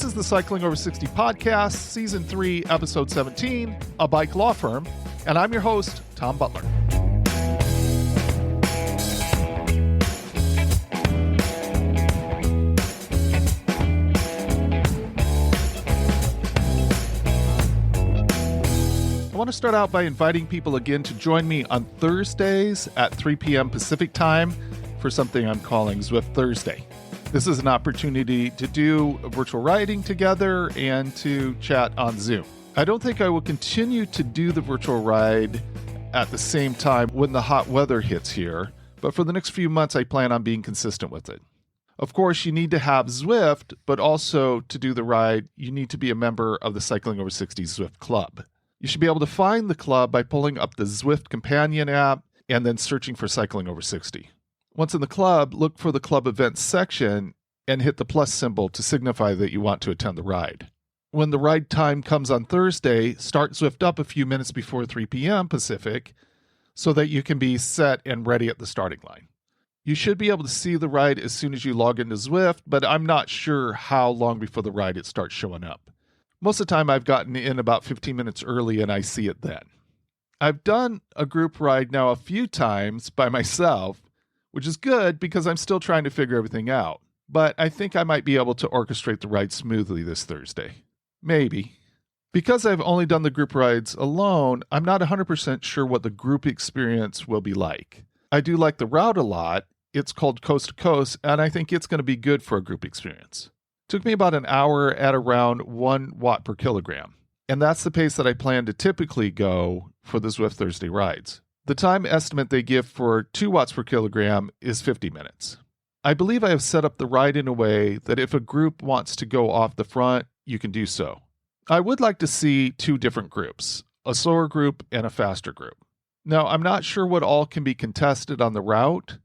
This is the Cycling Over 60 podcast, season 3, episode 17, A Bike Law Firm, and I'm your host, Tom Butler. I want to start out by inviting people again to join me on Thursdays at 3 p.m. Pacific time for something I'm calling Zwift Thursday. This is an opportunity to do virtual riding together and to chat on Zoom. I don't think I will continue to do the virtual ride at the same time when the hot weather hits here, but for the next few months I plan on being consistent with it. Of course, you need to have Zwift, but also to do the ride, you need to be a member of the Cycling Over 60 Zwift Club. You should be able to find the club by pulling up the Zwift Companion app and then searching for Cycling Over 60. Once in the club, look for the club events section and hit the plus symbol to signify that you want to attend the ride. When the ride time comes on Thursday, start Zwift up a few minutes before 3 p.m. Pacific so that you can be set and ready at the starting line. You should be able to see the ride as soon as you log into Zwift, but I'm not sure how long before the ride it starts showing up. Most of the time I've gotten in about 15 minutes early and I see it then. I've done a group ride now a few times by myself, which is good because I'm still trying to figure everything out. But I think I might be able to orchestrate the ride smoothly this Thursday. Maybe. Because I've only done the group rides alone, I'm not 100% sure what the group experience will be like. I do like the route a lot. It's called Coast to Coast, and I think it's going to be good for a group experience. It took me about an hour at around 1 watt per kilogram. And that's the pace that I plan to typically go for the Zwift Thursday rides. The time estimate they give for 2 watts per kilogram is 50 minutes. I believe I have set up the ride in a way that if a group wants to go off the front, you can do so. I would like to see 2 different groups, a slower group and a faster group. Now, I'm not sure what all can be contested on the route.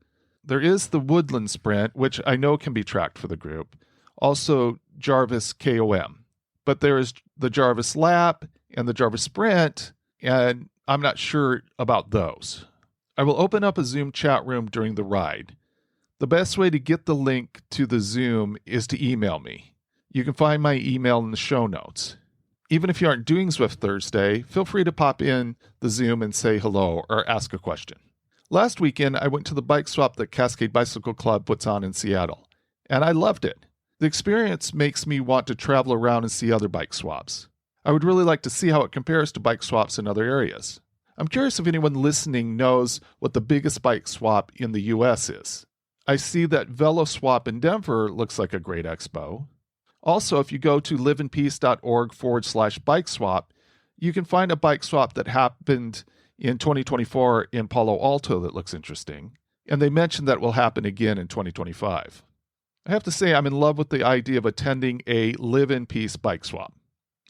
There is the Woodland Sprint, which I know can be tracked for the group, also Jarvis KOM. But there is the Jarvis Lap and the Jarvis Sprint, and I'm not sure about those. I will open up a Zoom chat room during the ride. The best way to get the link to the Zoom is to email me. You can find my email in the show notes. Even if you aren't doing Zwift Thursday, feel free to pop in the Zoom and say hello or ask a question. Last weekend, I went to the bike swap that Cascade Bicycle Club puts on in Seattle, and I loved it. The experience makes me want to travel around and see other bike swaps. I would really like to see how it compares to bike swaps in other areas. I'm curious if anyone listening knows what the biggest bike swap in the U.S. is. I see that VeloSwap in Denver looks like a great expo. Also, if you go to liveinpeace.org/bike swap, you can find a bike swap that happened in 2024 in Palo Alto that looks interesting. And they mentioned that will happen again in 2025. I have to say I'm in love with the idea of attending a Live in Peace bike swap.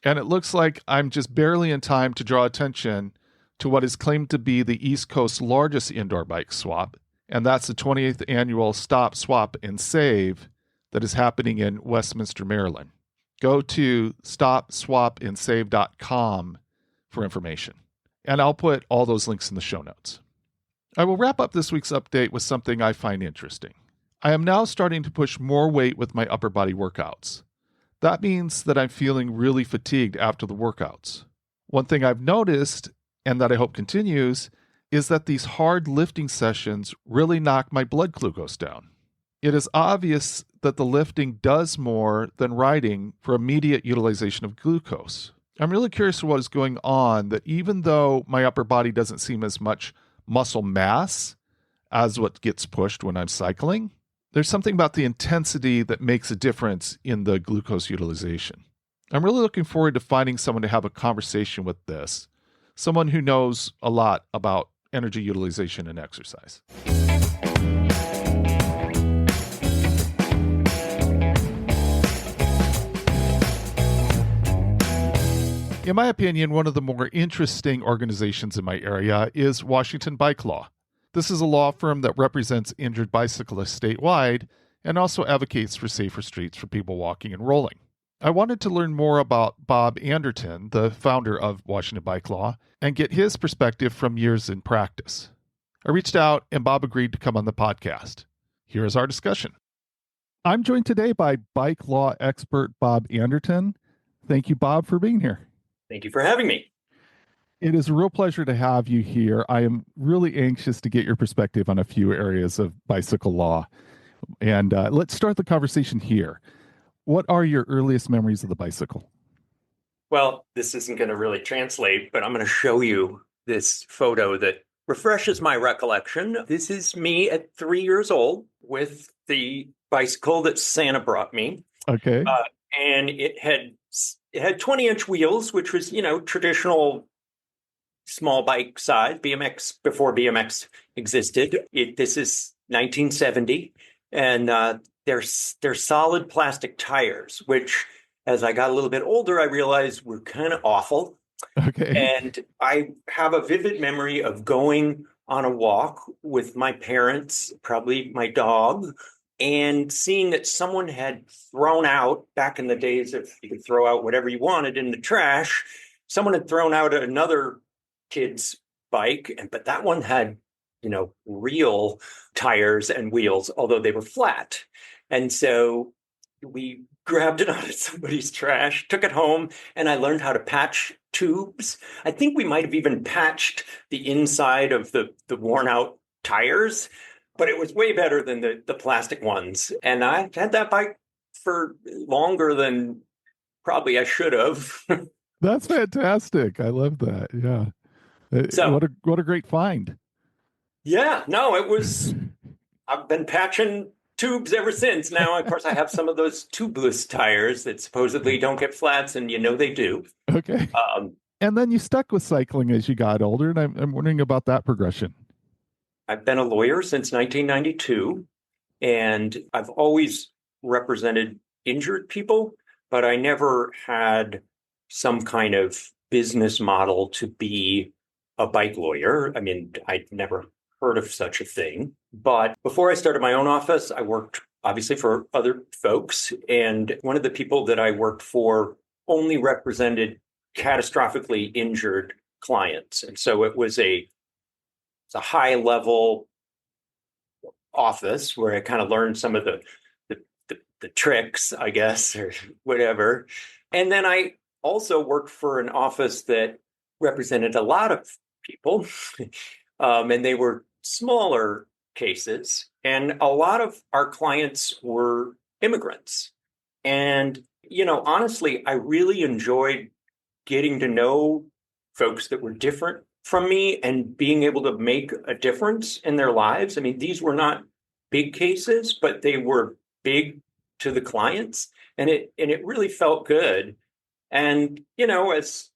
And it looks like I'm just barely in time to draw attention to what is claimed to be the East Coast's largest indoor bike swap, and that's the 28th annual Stop, Swap, and Save that is happening in Westminster, Maryland. Go to stopswapandsave.com for information, and I'll put all those links in the show notes. I will wrap up this week's update with something I find interesting. I am now starting to push more weight with my upper body workouts. That means that I'm feeling really fatigued after the workouts. One thing I've noticed, and that I hope continues, is that these hard lifting sessions really knock my blood glucose down. It is obvious that the lifting does more than riding for immediate utilization of glucose. I'm really curious what is going on, that even though my upper body doesn't seem as much muscle mass as what gets pushed when I'm cycling, there's something about the intensity that makes a difference in the glucose utilization. I'm really looking forward to finding someone to have a conversation with this, someone who knows a lot about energy utilization and exercise. In my opinion, one of the more interesting organizations in my area is Washington Bike Law. This is a law firm that represents injured bicyclists statewide and also advocates for safer streets for people walking and rolling. I wanted to learn more about Bob Anderton, the founder of Washington Bike Law, and get his perspective from years in practice. I reached out and Bob agreed to come on the podcast. Here is our discussion. I'm joined today by bike law expert Bob Anderton. Thank you, Bob, for being here. Thank you for having me. It is a real pleasure to have you here. I am really anxious to get your perspective on a few areas of bicycle law. And let's start the conversation here. What are your earliest memories of the bicycle? Well, this isn't going to really translate, but I'm going to show you this photo that refreshes my recollection. This is me at 3 years old with the bicycle that Santa brought me. Okay. Uh, and it had 20-inch wheels, which was, traditional small bike size, BMX before BMX existed. This is 1970, and they're solid plastic tires, which, as I got a little bit older, I realized were kind of awful. Okay. And I have a vivid memory of going on a walk with my parents, probably my dog, and seeing that someone had thrown out, back in the days of you could throw out whatever you wanted in the trash, someone had thrown out another kid's bike, but that one had, real tires and wheels, although they were flat. And so we grabbed it out of somebody's trash, took it home, and I learned how to patch tubes. I think we might have even patched the inside of the worn out tires, but it was way better than the plastic ones. And I had that bike for longer than probably I should have. That's fantastic. I love that. Yeah. So, What a great find. yeah, no, I've been patching tubes ever since. Now, of course, I have some of those tubeless tires that supposedly don't get flats, and they do. Okay. Um, And then you stuck with cycling as you got older, and I'm wondering about that progression. I've been a lawyer since 1992, and I've always represented injured people, but I never had some kind of business model to be a bike lawyer. I mean, I'd never heard of such a thing. But before I started my own office, I worked obviously for other folks. And one of the people that I worked for only represented catastrophically injured clients. And so it's a high level office where I kind of learned some of the tricks, I guess, or whatever. And then I also worked for an office that represented a lot of people, and they were smaller cases. And a lot of our clients were immigrants. And, honestly, I really enjoyed getting to know folks that were different from me and being able to make a difference in their lives. I mean, these were not big cases, but they were big to the clients, and it really felt good. And as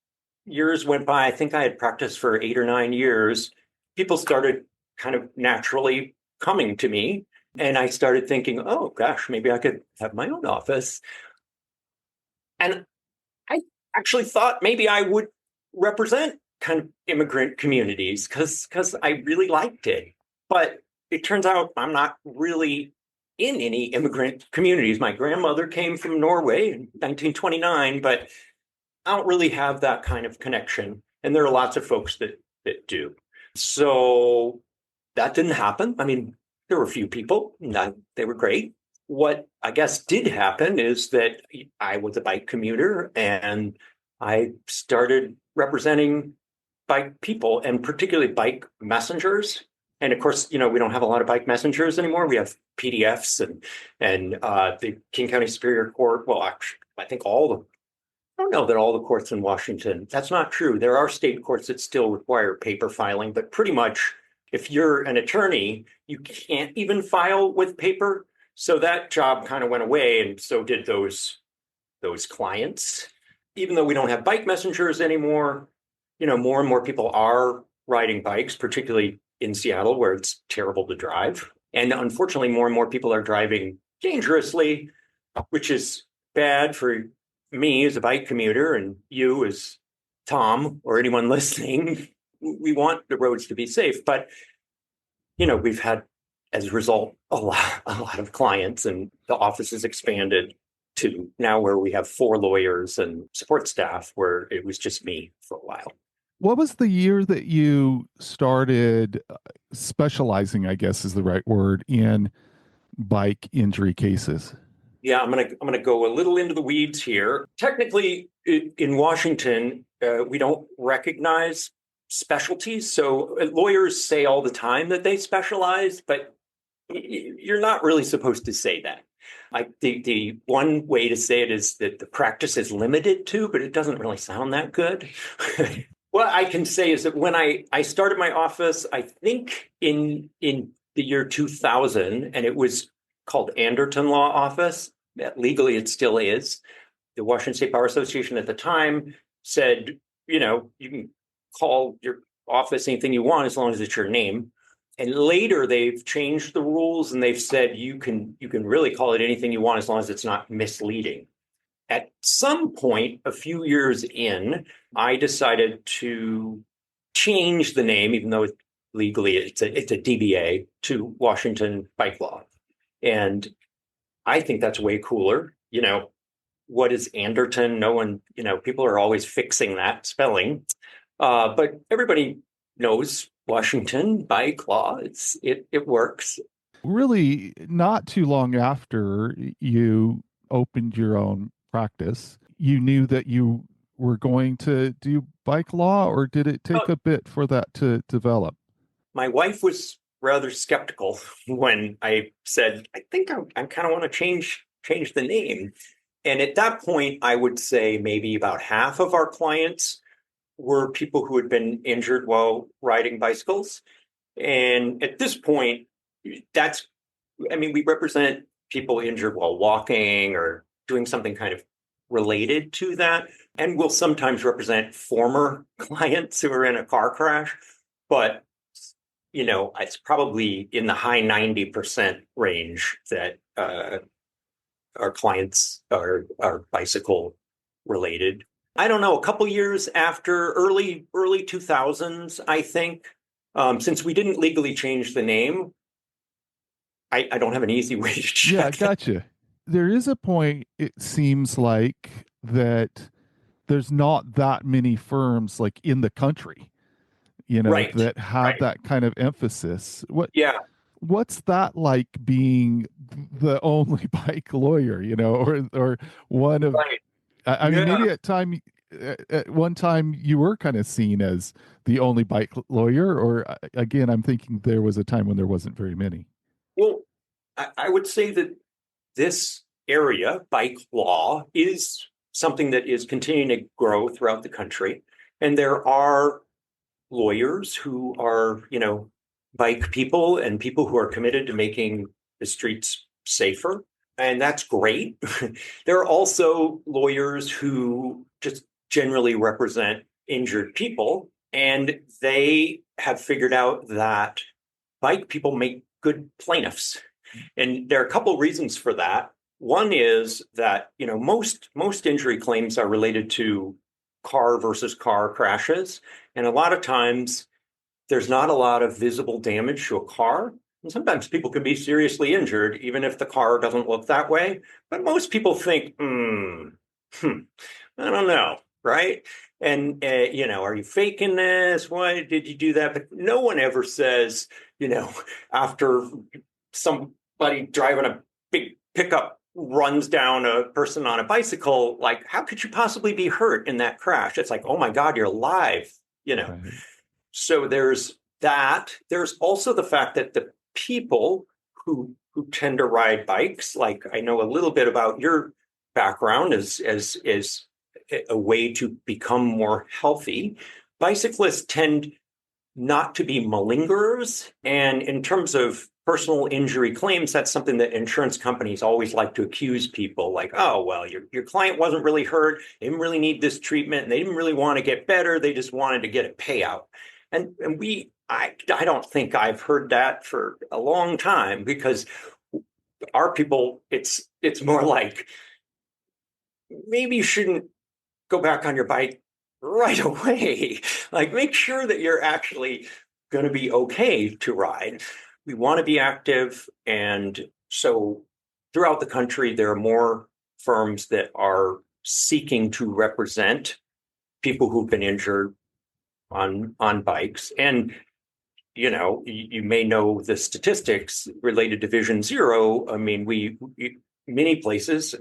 years went by, I think I had practiced for 8 or 9 years. People started kind of naturally coming to me, and I started thinking, oh gosh, maybe I could have my own office. And I actually thought maybe I would represent kind of immigrant communities because I really liked it. But it turns out I'm not really in any immigrant communities. My grandmother came from Norway in 1929, but I don't really have that kind of connection. And there are lots of folks that do. So that didn't happen. I mean, there were a few people, they were great. What I guess did happen is that I was a bike commuter and I started representing bike people and particularly bike messengers. And of course, we don't have a lot of bike messengers anymore. We have PDFs and the King County Superior Court. Well, actually, I think I don't know that all the courts in Washington, that's not true. There are state courts that still require paper filing, but pretty much if you're an attorney, you can't even file with paper. So that job kind of went away, and so did those clients. Even though we don't have bike messengers anymore, more and more people are riding bikes, particularly in Seattle, where it's terrible to drive. And unfortunately, more and more people are driving dangerously, which is bad for me as a bike commuter and you as Tom or anyone listening. We want the roads to be safe, but we've had, as a result, a lot of clients, and the office has expanded to now where we have 4 lawyers and support staff, where it was just me for a while. What was the year that you started specializing, I guess is the right word, in bike injury cases? Yeah, I'm gonna go a little into the weeds here. Technically, in Washington, we don't recognize specialties. So lawyers say all the time that they specialize, but you're not really supposed to say that. The one way to say it is that the practice is limited to, but it doesn't really sound that good. What I can say is that when I started my office, I think in the year 2000, and it was called Anderton Law Office. Legally, it still is. The Washington State Bar Association at the time said, you can call your office anything you want as long as it's your name. And later they've changed the rules and they've said you can really call it anything you want as long as it's not misleading. At some point, a few years in, I decided to change the name, even though legally it's a DBA, to Washington Bike Law. And I think that's way cooler. What is Anderton? No one, people are always fixing that spelling. But everybody knows Washington Bike Law. It works. Really, not too long after you opened your own practice, you knew that you were going to do bike law, or did it take a bit for that to develop? My wife was rather skeptical when I said, I think I kind of want to change the name. And at that point, I would say maybe about half of our clients were people who had been injured while riding bicycles. And at this point, we represent people injured while walking or doing something kind of related to that. And we'll sometimes represent former clients who are in a car crash. But, it's probably in the high 90% range that our clients are bicycle related. I don't know, a couple years after early 2000s, I think, since we didn't legally change the name, I don't have an easy way to check. Yeah, gotcha. There is a point, it seems like, that there's not that many firms like in the country, Right. that have that kind of emphasis. Yeah. What's that like being the only bike lawyer, or one of, Right. I mean, Yeah. maybe at one time you were kind of seen as the only bike lawyer, or again, I'm thinking there was a time when there wasn't very many. Well, I would say that this area, bike law, is something that is continuing to grow throughout the country. And there are lawyers who are, bike people and people who are committed to making the streets safer. And that's great. There are also lawyers who just generally represent injured people. And they have figured out that bike people make good plaintiffs. And there are a couple of reasons for that. One is that, most injury claims are related to car versus car crashes. And a lot of times there's not a lot of visible damage to a car. And sometimes people can be seriously injured, even if the car doesn't look that way. But most people think, I don't know, right? And, are you faking this? Why did you do that? But no one ever says, after somebody driving a big pickup runs down a person on a bicycle, like, how could you possibly be hurt in that crash? It's like, oh my God, you're alive, Right. So there's that. There's also the fact that the people who tend to ride bikes, like I know a little bit about your background as a way to become more healthy. Bicyclists tend not to be malingerers. And in terms of personal injury claims, that's something that insurance companies always like to accuse people, like, oh, well, your client wasn't really hurt. They didn't really need this treatment. And they didn't really want to get better. They just wanted to get a payout. And I don't think I've heard that for a long time, because our people, it's more like, maybe you shouldn't go back on your bike right away. Like, make sure that you're actually going to be okay to ride. We want to be active. And so throughout the country, there are more firms that are seeking to represent people who've been injured on bikes. And, you may know the statistics related to Vision Zero. I mean, many places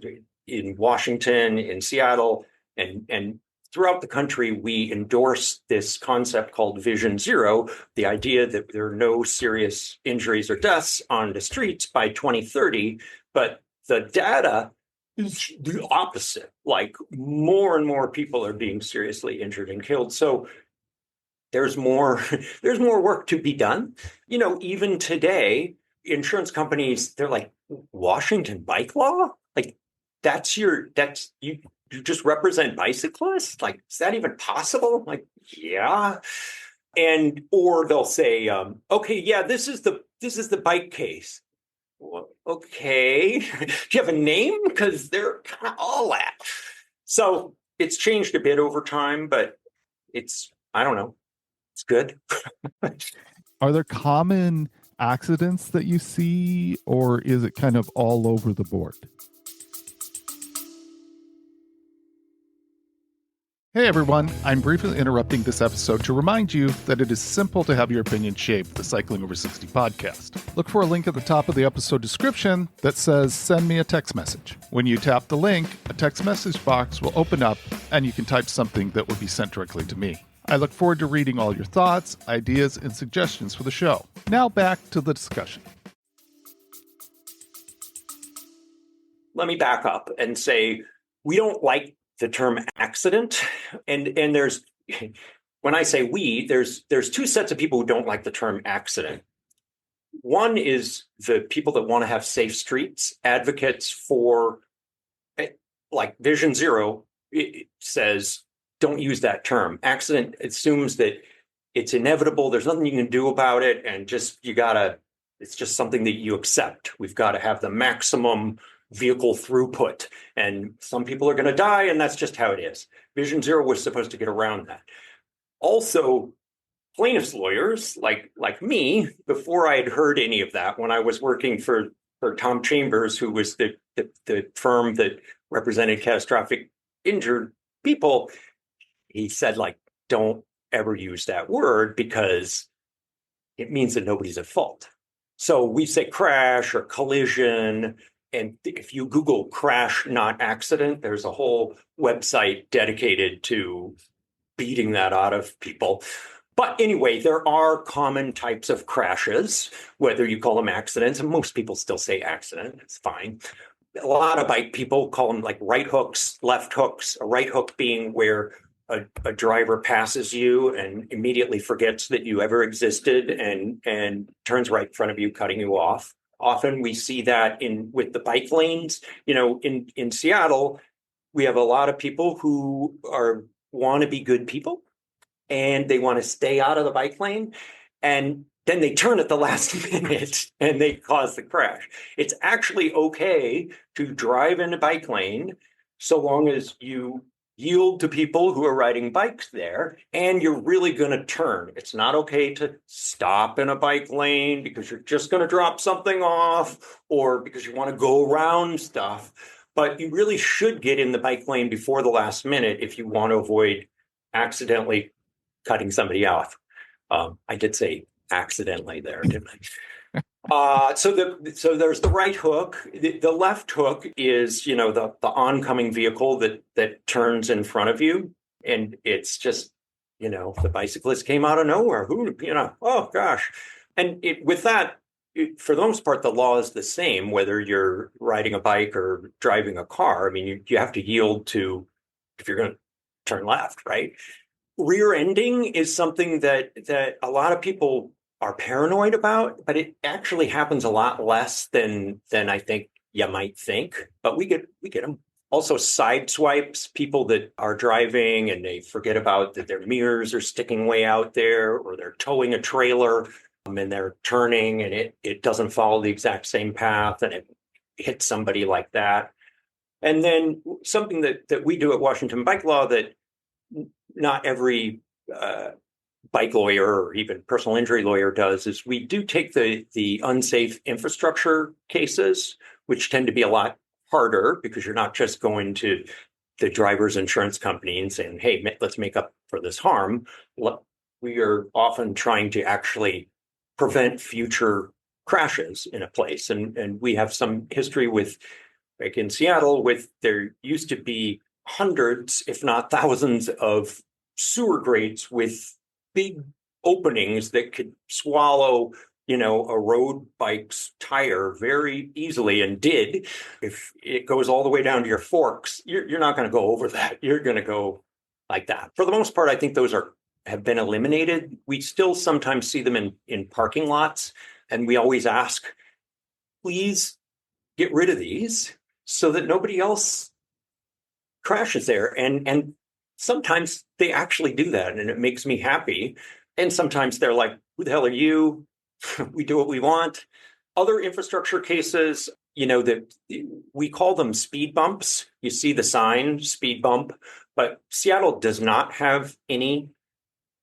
in Washington, in Seattle, and throughout the country, we endorse this concept called Vision Zero, the idea that there are no serious injuries or deaths on the streets by 2030. But the data is the opposite. Like more and more people are being seriously injured and killed. So there's more work to be done. Even today, insurance companies, they're like, Washington bike law? Like you just represent bicyclists? Like, is that even possible? Like, yeah. Or they'll say, okay, yeah, this is the bike case. Well, okay. Do you have a name? Because they're kind of all that. So it's changed a bit over time, but I don't know. It's good. Are there common accidents that you see, or is it kind of all over the board? Hey everyone, I'm briefly interrupting this episode to remind you that it is simple to have your opinion shaped the Cycling Over 60 podcast. Look for a link at the top of the episode description that says send me a text message. When you tap the link, a text message box will open up and you can type something that will be sent directly to me. I look forward to reading all your thoughts, ideas, and suggestions for the show. Now back to the discussion. Let me back up and say we don't like the term accident. And there's, when I say we, there's two sets of people who don't like the term accident. One is the people that want to have safe streets, advocates for, like Vision Zero, it says, don't use that term. Accident assumes that it's inevitable. There's nothing you can do about it. And it's just something that you accept. We've got to have the maximum vehicle throughput. And some people are going to die, and that's just how it is. Vision Zero was supposed to get around that. Also, plaintiffs' lawyers like me, before I had heard any of that, when I was working for Tom Chambers, who was the firm that represented catastrophic injured people, he said, like, don't ever use that word because it means that nobody's at fault. So we say crash or collision. And if you Google crash, not accident, there's a whole website dedicated to beating that out of people. But anyway, there are common types of crashes, whether you call them accidents, and most people still say accident. It's fine. A lot of bike people call them like right hooks, left hooks, a right hook being where a driver passes you and immediately forgets that you ever existed and turns right in front of you, cutting you off. Often we see that with the bike lanes. In Seattle, we have a lot of people who want to be good people and they want to stay out of the bike lane. And then they turn at the last minute and they cause the crash. It's actually okay to drive in a bike lane so long as you yield to people who are riding bikes there, and you're really going to turn. It's not okay to stop in a bike lane because you're just going to drop something off or because you want to go around stuff. But you really should get in the bike lane before the last minute if you want to avoid accidentally cutting somebody off. I did say accidentally there, didn't I? So there's the right hook. The left hook is, the oncoming vehicle that turns in front of you. And it's just, the bicyclist came out of nowhere. Oh gosh. And with that, for the most part, the law is the same, whether you're riding a bike or driving a car. I mean, you have to yield to, if you're going to turn left, right? Rear ending is something that a lot of people are paranoid about, but it actually happens a lot less than I think you might think. But we get them. Also, side swipes, people that are driving and they forget about that their mirrors are sticking way out there, or they're towing a trailer and they're turning and it doesn't follow the exact same path and it hits somebody like that. And then something that we do at Washington Bike Law that not every bike lawyer or even personal injury lawyer does is we do take the unsafe infrastructure cases, which tend to be a lot harder because you're not just going to the driver's insurance company and saying, hey, let's make up for this harm. We are often trying to actually prevent future crashes in a place. And we have some history with, like in Seattle, with there used to be hundreds, if not thousands, of sewer grates with big openings that could swallow, a road bike's tire very easily, and did. If it goes all the way down to your forks, you're not going to go over that. You're going to go like that. For the most part, I think those have been eliminated. We still sometimes see them in parking lots, and we always ask, please get rid of these so that nobody else crashes there. And sometimes they actually do that, and it makes me happy. And sometimes they're like, who the hell are you? We do what we want. Other infrastructure cases, that we call them speed bumps. You see the sign, speed bump, but Seattle does not have any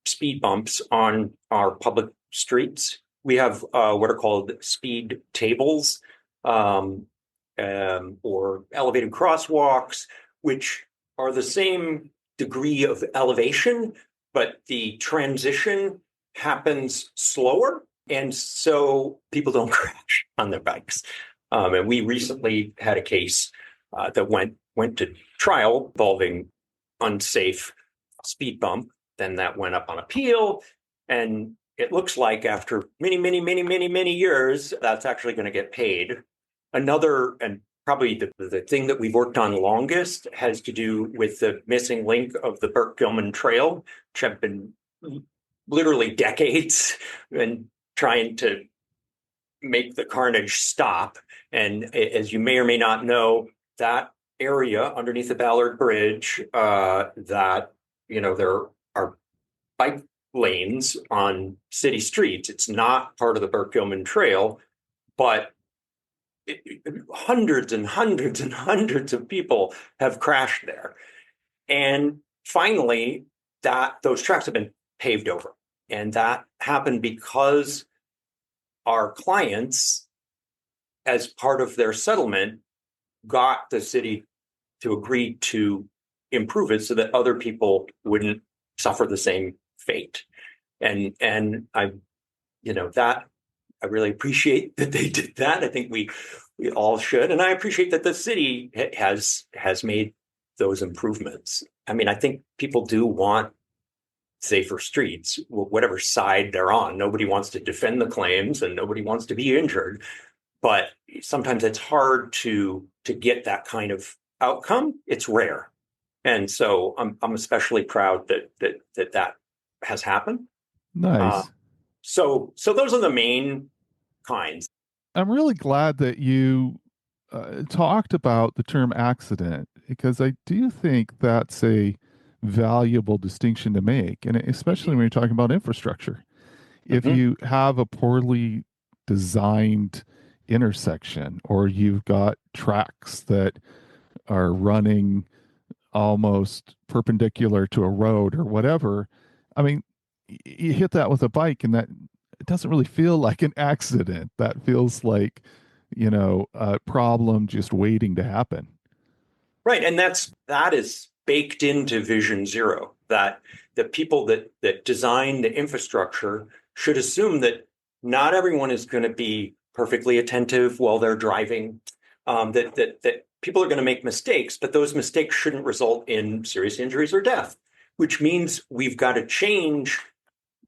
speed bumps on our public streets. We have what are called speed tables, or elevated crosswalks, which are the same degree of elevation, but the transition happens slower. And so people don't crash on their bikes. And we recently had a case that went to trial involving unsafe speed bump. Then that went up on appeal. And it looks like after many, many, many, many, many years, that's actually going to get paid. Another, and probably the thing that we've worked on longest, has to do with the missing link of the Burke-Gilman Trail, which have been literally decades and trying to make the carnage stop. And as you may or may not know, that area underneath the Ballard Bridge, that, there are bike lanes on city streets. It's not part of the Burke-Gilman Trail, but hundreds and hundreds and hundreds of people have crashed there. And finally, those tracks have been paved over. And that happened because our clients, as part of their settlement, got the city to agree to improve it so that other people wouldn't suffer the same fate. And I really appreciate that they did that. I think we all should. And I appreciate that the city has made those improvements. I mean, I think people do want safer streets, whatever side they're on. Nobody wants to defend the claims and nobody wants to be injured. But sometimes it's hard to get that kind of outcome. It's rare. And so I'm especially proud that has happened. Nice. So those are the main kinds. I'm really glad that you talked about the term accident, because I do think that's a valuable distinction to make, and especially when you're talking about infrastructure. If you have a poorly designed intersection, or you've got tracks that are running almost perpendicular to a road or whatever, I mean, you hit that with a bike and that it doesn't really feel like an accident. That feels like, a problem just waiting to happen. Right. And that is baked into Vision Zero, that the people that design the infrastructure should assume that not everyone is going to be perfectly attentive while they're driving, that people are going to make mistakes, but those mistakes shouldn't result in serious injuries or death, which means we've got to change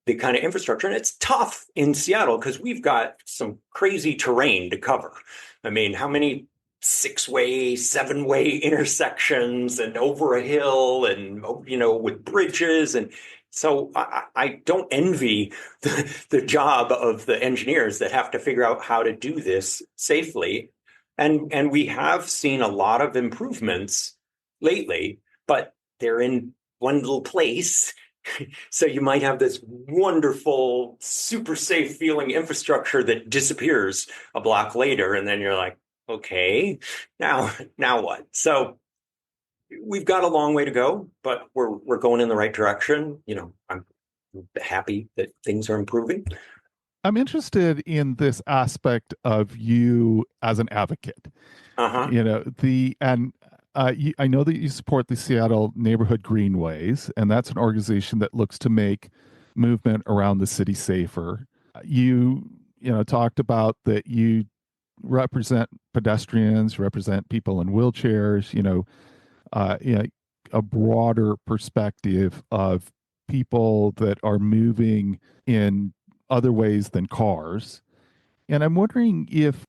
the kind of infrastructure. And it's tough in Seattle because we've got some crazy terrain to cover. I mean, how many 6-way, 7-way intersections and over a hill and, with bridges. And so I don't envy the job of the engineers that have to figure out how to do this safely. And we have seen a lot of improvements lately, but they're in one little place. So you might have this wonderful, super safe feeling infrastructure that disappears a block later. And then you're like, okay, now what? So we've got a long way to go, but we're going in the right direction. I'm happy that things are improving. I'm interested in this aspect of you as an advocate. Uh-huh. I know that you support the Seattle Neighborhood Greenways, and that's an organization that looks to make movement around the city safer. you talked about that you represent pedestrians, represent people in wheelchairs, a broader perspective of people that are moving in other ways than cars. And I'm wondering if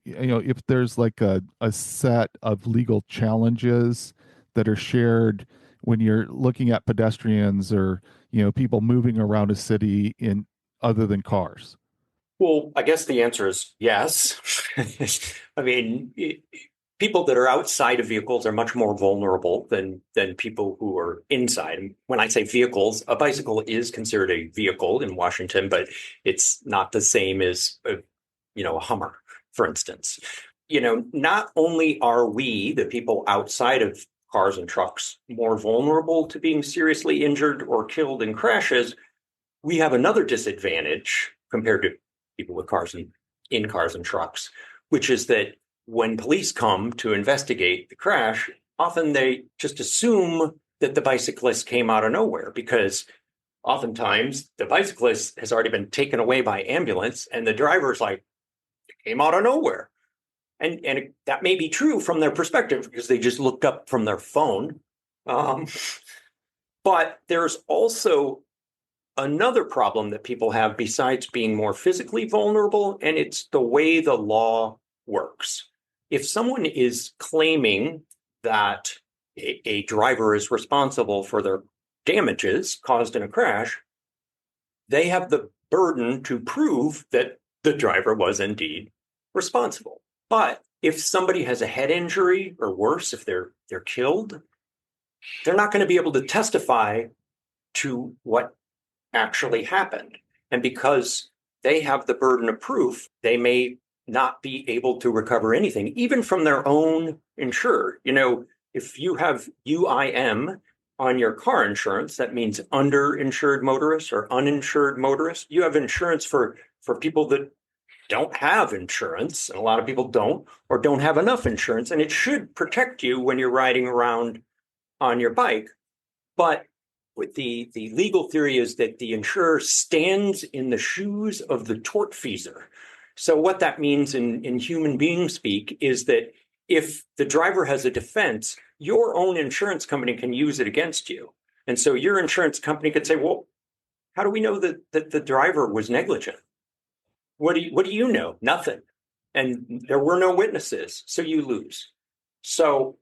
there's like a set of legal challenges that are shared when you're looking at pedestrians or, people moving around a city in other than cars. Well, I guess the answer is yes. I mean, people that are outside of vehicles are much more vulnerable than people who are inside. And when I say vehicles, a bicycle is considered a vehicle in Washington, but it's not the same as a Hummer, for instance. Not only are we, the people outside of cars and trucks, more vulnerable to being seriously injured or killed in crashes, we have another disadvantage compared to people with cars and in cars and trucks, which is that when police come to investigate the crash, often they just assume that the bicyclist came out of nowhere because oftentimes the bicyclist has already been taken away by ambulance and the driver's like, it came out of nowhere. And that may be true from their perspective because they just looked up from their phone. But there's also another problem that people have besides being more physically vulnerable, and it's the way the law works. If someone is claiming that a driver is responsible for their damages caused in a crash, they have the burden to prove that the driver was indeed responsible. But if somebody has a head injury or worse, if they're killed, they're not going to be able to testify to what actually happened. And because they have the burden of proof, they may not be able to recover anything, even from their own insurer. If you have UIM on your car insurance, that means underinsured motorists or uninsured motorists. You have insurance for people that don't have insurance, and a lot of people don't, or don't have enough insurance, and it should protect you when you're riding around on your bike. But with the legal theory is that the insurer stands in the shoes of the tortfeasor. So what that means in human being speak is that if the driver has a defense, your own insurance company can use it against you. And so your insurance company could say, well, how do we know that the driver was negligent? What do you know? Nothing. And there were no witnesses, so you lose. So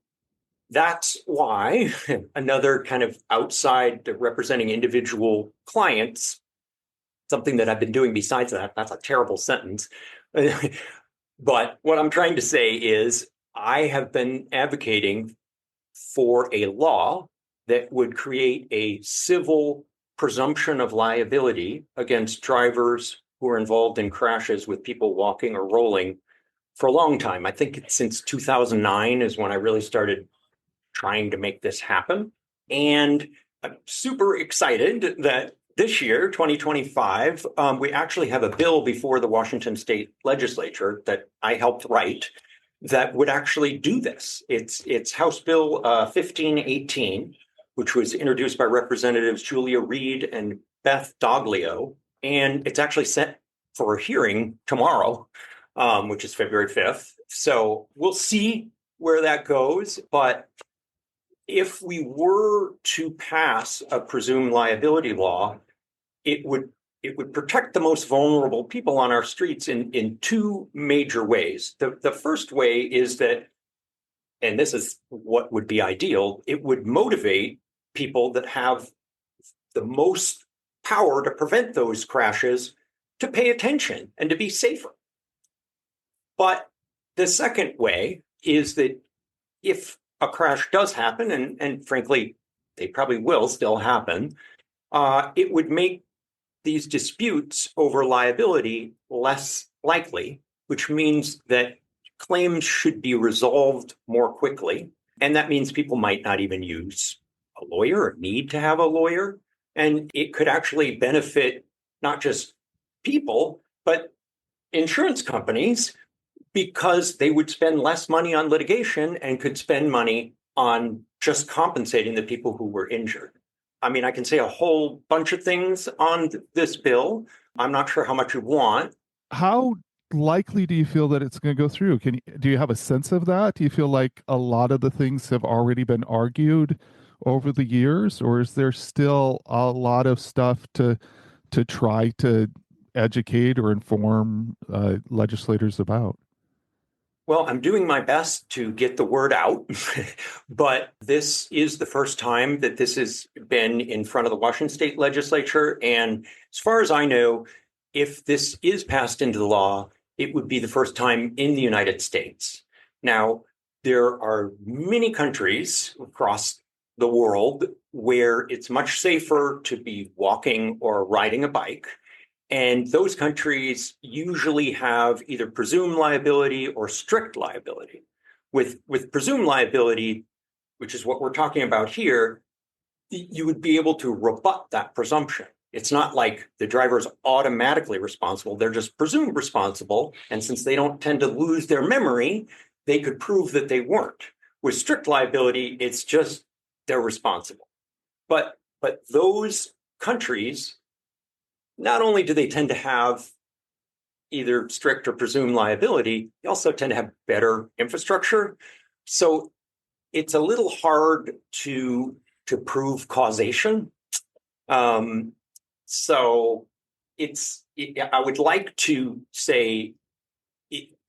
that's why another kind of outside representing individual clients, something that I've been doing besides that's a terrible sentence. But what I'm trying to say is I have been advocating for a law that would create a civil presumption of liability against drivers who are involved in crashes with people walking or rolling for a long time. I think since 2009 is when I really started trying to make this happen. And I'm super excited that this year, 2025, we actually have a bill before the Washington State Legislature that I helped write that would actually do this. It's House Bill 1518, which was introduced by Representatives Julia Reed and Beth Doglio. And it's actually set for a hearing tomorrow, which is February 5th. So we'll see where that goes. But if we were to pass a presumed liability law, it would protect the most vulnerable people on our streets in two major ways. The first way is that, and this is what would be ideal, it would motivate people that have the most power to prevent those crashes to pay attention and to be safer. But the second way is that if a crash does happen, and frankly, they probably will still happen, it would make these disputes over liability less likely, which means that claims should be resolved more quickly. And that means people might not even use a lawyer or need to have a lawyer. And it could actually benefit not just people, but insurance companies, because they would spend less money on litigation and could spend money on just compensating the people who were injured. I mean, I can say a whole bunch of things on this bill. I'm not sure how much you want. How likely do you feel that it's going to go through? Do you have a sense of that? Do you feel like a lot of the things have already been argued over the years, or is there still a lot of stuff to try to educate or inform legislators about? Well, I'm doing my best to get the word out, but this is the first time that this has been in front of the Washington State Legislature. And as far as I know, if this is passed into the law, it would be the first time in the United States. Now, there are many countries across the world where it's much safer to be walking or riding a bike. And those countries usually have either presumed liability or strict liability. With presumed liability, which is what we're talking about here, you would be able to rebut that presumption. It's not like the driver is automatically responsible. They're just presumed responsible. And since they don't tend to lose their memory, they could prove that they weren't. With strict liability, it's just they're responsible. But those countries, not only do they tend to have either strict or presumed liability, they also tend to have better infrastructure. So it's a little hard to prove causation. So I would like to say,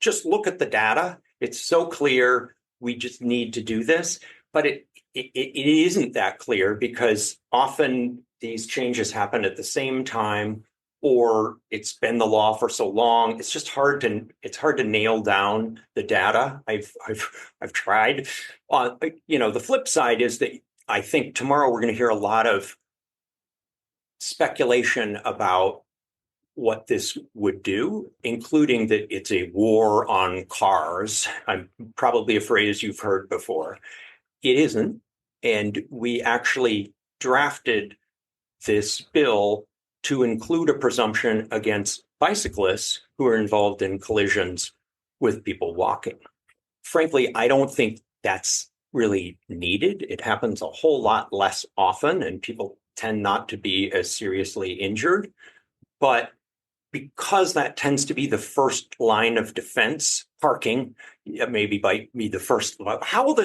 just look at the data. It's so clear. We just need to do this, but it isn't that clear because often these changes happen at the same time, or it's been the law for so long. It's just hard to nail down the data. I've tried. The flip side is that I think tomorrow we're going to hear a lot of speculation about what this would do, including that it's a war on cars. I'm probably a phrase you've heard before. It isn't. And we actually drafted this bill to include a presumption against bicyclists who are involved in collisions with people walking. Frankly, I don't think that's really needed. It happens a whole lot less often, and people tend not to be as seriously injured. But because that tends to be the first line of defense, parking maybe might be the first. How will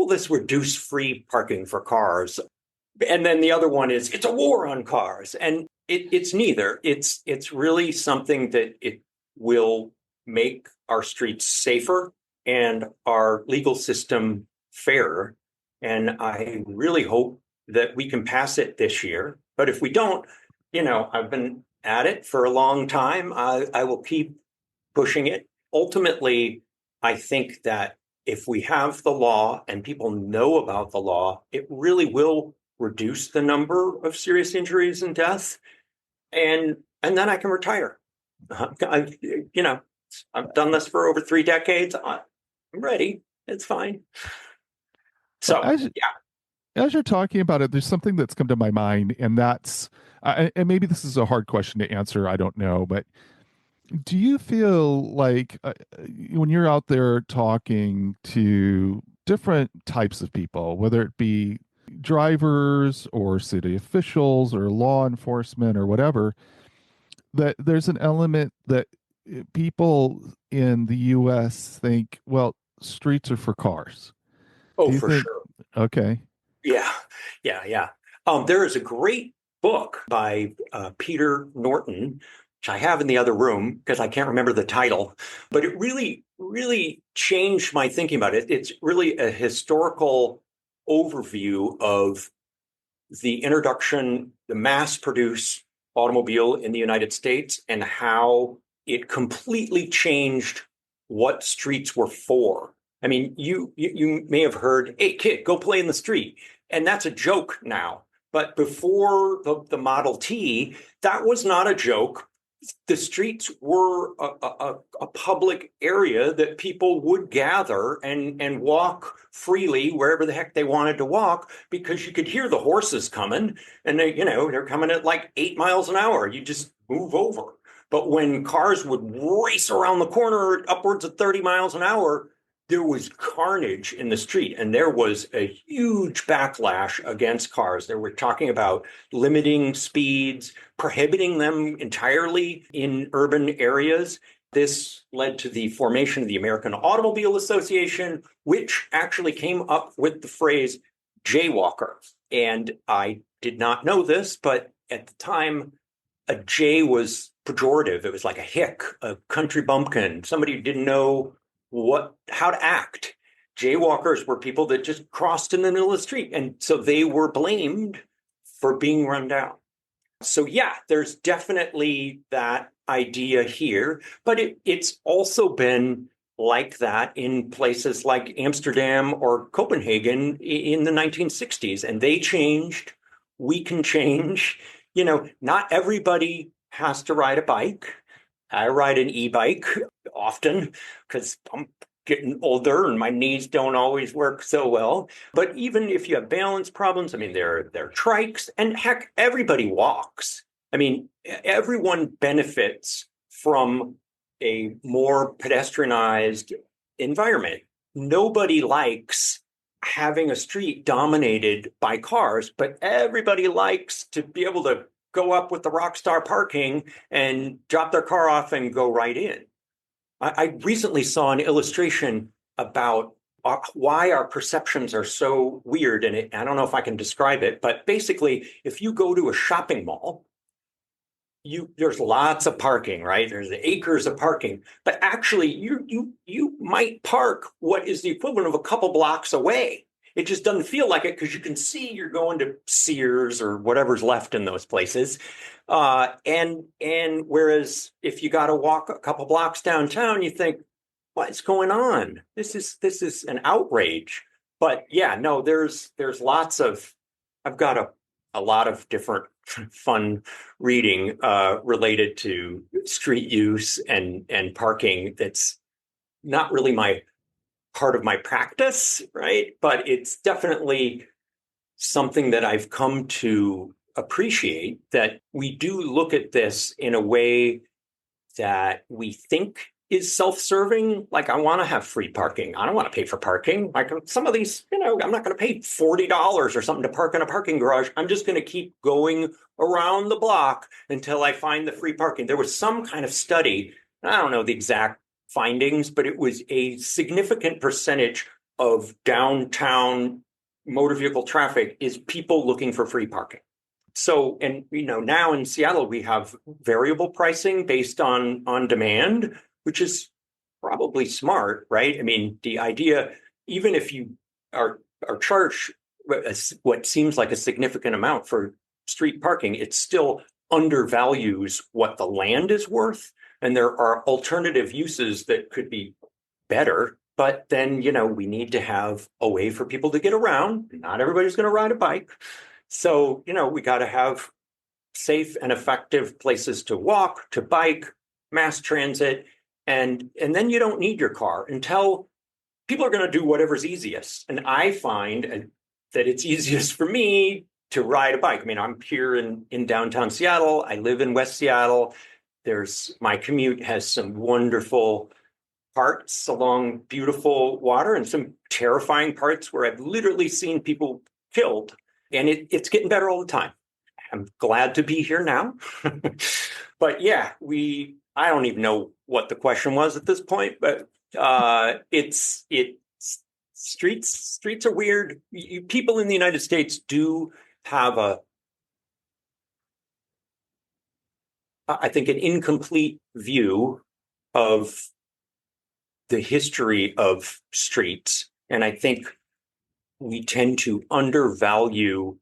this reduce free parking for cars? And then the other one is it's a war on cars, and it's neither. It's really something that it will make our streets safer and our legal system fairer. And I really hope that we can pass it this year. But if we don't, I've been at it for a long time. I will keep pushing it. Ultimately, I think that if we have the law and people know about the law, it really will reduce the number of serious injuries and deaths, and then I can retire. I've done this for over 3 decades. I'm ready. It's fine. So as you're talking about it, there's something that's come to my mind, and that's and maybe this is a hard question to answer. I don't know, but do you feel like when you're out there talking to different types of people, whether it be drivers or city officials or law enforcement or whatever, that there's an element that people in the US think, well, streets are for cars? Oh, Do you for think? sure. Okay. Yeah. There is a great book by Peter Norton, which I have in the other room because I can't remember the title, but it really, really changed my thinking about it. It's really a historical overview of the introduction, the mass-produced automobile in the United States, and how it completely changed what streets were for. I mean, you may have heard, "Hey, kid, go play in the street," and that's a joke now. But before the Model T, that was not a joke. The streets were a public area that people would gather and walk freely wherever the heck they wanted to walk, because you could hear the horses coming, and they're coming at like 8 miles an hour. You just move over. But when cars would race around the corner at upwards of 30 miles an hour, there was carnage in the street, and there was a huge backlash against cars. They were talking about limiting speeds, prohibiting them entirely in urban areas. This led to the formation of the American Automobile Association, which actually came up with the phrase jaywalker. And I did not know this, but at the time, a jay was pejorative. It was like a hick, a country bumpkin, somebody who didn't know how to act. Jaywalkers were people that just crossed in the middle of the street. And so they were blamed for being run down. So yeah, there's definitely that idea here, but it's also been like that in places like Amsterdam or Copenhagen in the 1960s, and they changed. We can change. Not everybody has to ride a bike. I ride an e-bike often because I'm getting older and my knees don't always work so well. But even if you have balance problems, I mean, there are trikes, and heck, everybody walks. I mean, everyone benefits from a more pedestrianized environment. Nobody likes having a street dominated by cars, but everybody likes to be able to go up with the rock star parking and drop their car off and go right in. I recently saw an illustration about why our perceptions are so weird. And I don't know if I can describe it, but basically, if you go to a shopping mall, there's lots of parking, right? There's acres of parking, but actually you might park what is the equivalent of a couple blocks away. It just doesn't feel like it because you can see you're going to Sears or whatever's left in those places. And whereas if you got to walk a couple blocks downtown, you think, what's going on? This is an outrage. But yeah, no, there's lots of, I've got a lot of different fun reading related to street use and parking. That's not really my part of my practice, right? But it's definitely something that I've come to appreciate, that we do look at this in a way that we think is self-serving. Like, I want to have free parking. I don't want to pay for parking. Like some of these, I'm not going to pay $40 or something to park in a parking garage. I'm just going to keep going around the block until I find the free parking. There was some kind of study, I don't know the exact findings, but it was a significant percentage of downtown motor vehicle traffic is people looking for free parking. So, and now in Seattle, we have variable pricing based on demand, which is probably smart, right? I mean, the idea, even if you are charged what seems like a significant amount for street parking, it still undervalues what the land is worth. And there are alternative uses that could be better. But then, we need to have a way for people to get around. Not everybody's going to ride a bike. So, we got to have safe and effective places to walk, to bike, mass transit. And then you don't need your car until people are going to do whatever's easiest. And I find that it's easiest for me to ride a bike. I mean, I'm here in downtown Seattle. I live in West Seattle. My commute has some wonderful parts along beautiful water and some terrifying parts where I've literally seen people killed. And it's getting better all the time. I'm glad to be here now. But yeah, I don't even know what the question was at this point, but streets are weird. People in the United States do have I think, an incomplete view of the history of streets. And I think we tend to undervalue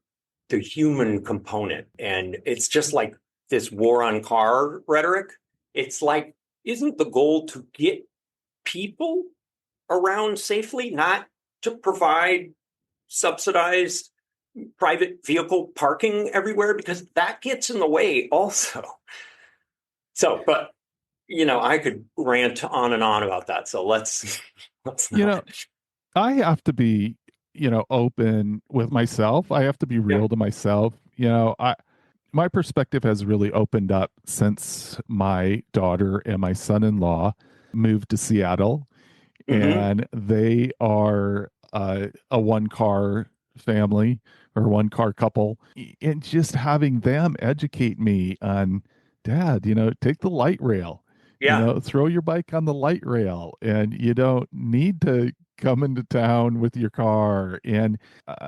the human component. And it's just like this war on car rhetoric. It's like, isn't the goal to get people around safely, not to provide subsidized private vehicle parking everywhere? Because that gets in the way also. So, but I could rant on and on about that. So let's not. I have to be, open with myself. I have to be real to myself. My perspective has really opened up since my daughter and my son-in-law moved to Seattle. Hmm. and they are a one car family or one car couple. And just having them educate me on, Dad, take the light rail, Yeah. throw your bike on the light rail, and you don't need to come into town with your car. And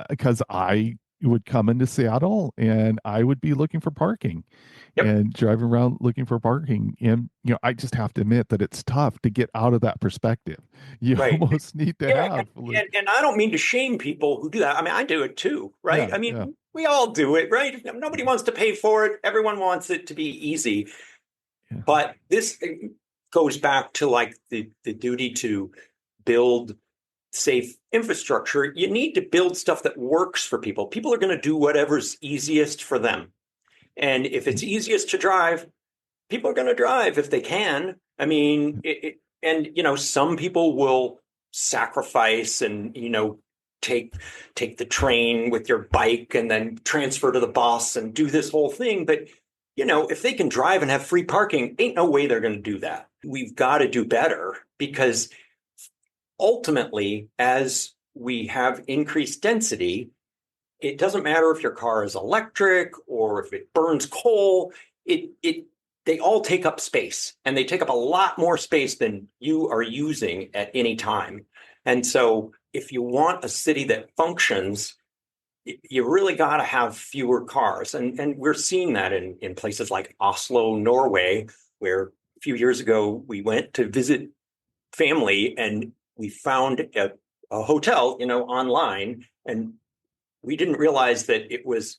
because I would come into Seattle and I would be looking for parking Yep. and driving around looking for parking. And, I just have to admit that it's tough to get out of that perspective. You Right. almost need to Yeah, have, and I don't mean to shame people who do that. I mean, I do it too, right? yeah, I yeah, mean, we all do it, right? Nobody wants to pay for it. Everyone wants it to be easy. yeah. But this goes back to like the duty to build safe infrastructure. You need to build stuff that works for people. People are going to do whatever's easiest for them. And if it's easiest to drive, people are going to drive if they can. I mean, and some people will sacrifice and take the train with your bike and then transfer to the bus and do this whole thing. But if they can drive and have free parking, ain't no way they're going to do that. We've got to do better because ultimately, as we have increased density, it doesn't matter if your car is electric or if it burns coal. It they all take up space, and they take up a lot more space than you are using at any time. And so if you want a city that functions, you really got to have fewer cars. And we're seeing that in places like Oslo, Norway, where a few years ago we went to visit family and we found a hotel, online, and we didn't realize that it was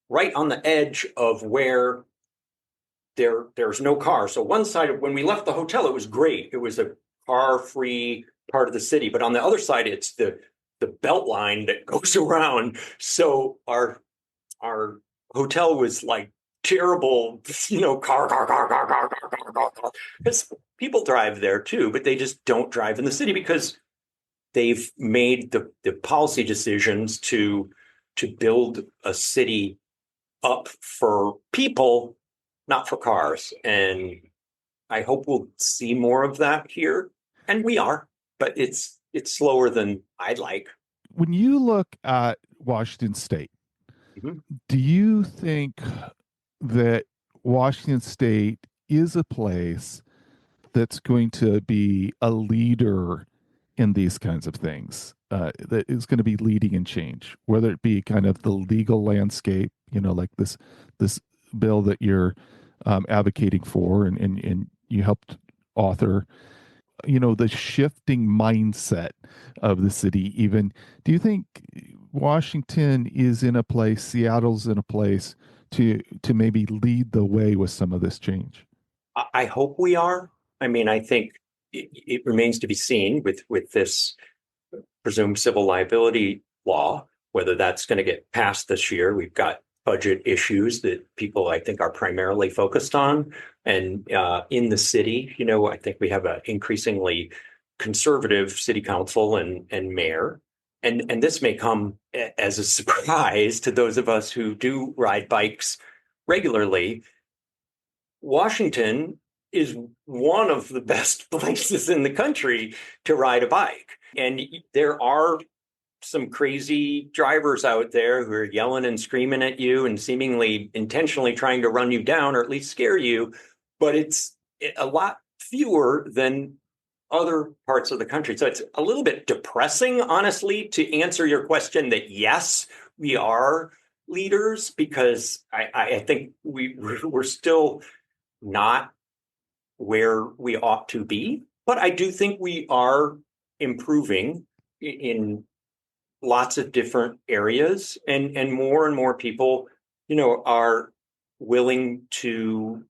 right on the edge of where there's no car. So one side of when we left the hotel, it was great. It was a car-free part of the city, but on the other side, it's the belt line that goes around. So our hotel was like terrible, car. Because people drive there too, but they just don't drive in the city because they've made the policy decisions to build a city up for people, not for cars. And I hope we'll see more of that here. And we are, but it's slower than I'd like. When you look at Washington State, Mhm. do you think that Washington State is a place that's going to be a leader in these kinds of things, that is going to be leading in change, whether it be kind of the legal landscape, like this bill that you're advocating for, and you helped author, the shifting mindset of the city. Even, do you think Washington is in a place, Seattle's in a place to maybe lead the way with some of this change? I hope we are. I mean, I think it remains to be seen with this presumed civil liability law, whether that's going to get passed this year. We've got budget issues that people, I think, are primarily focused on. And in the city, I think we have an increasingly conservative city council and mayor. And this may come as a surprise to those of us who do ride bikes regularly. Washington is one of the best places in the country to ride a bike. And there are some crazy drivers out there who are yelling and screaming at you and seemingly intentionally trying to run you down or at least scare you. But it's a lot fewer than other parts of the country. So it's a little bit depressing, honestly, to answer your question that yes, we are leaders, because I think we're still not where we ought to be. But I do think we are improving in lots of different areas, and more people, are willing to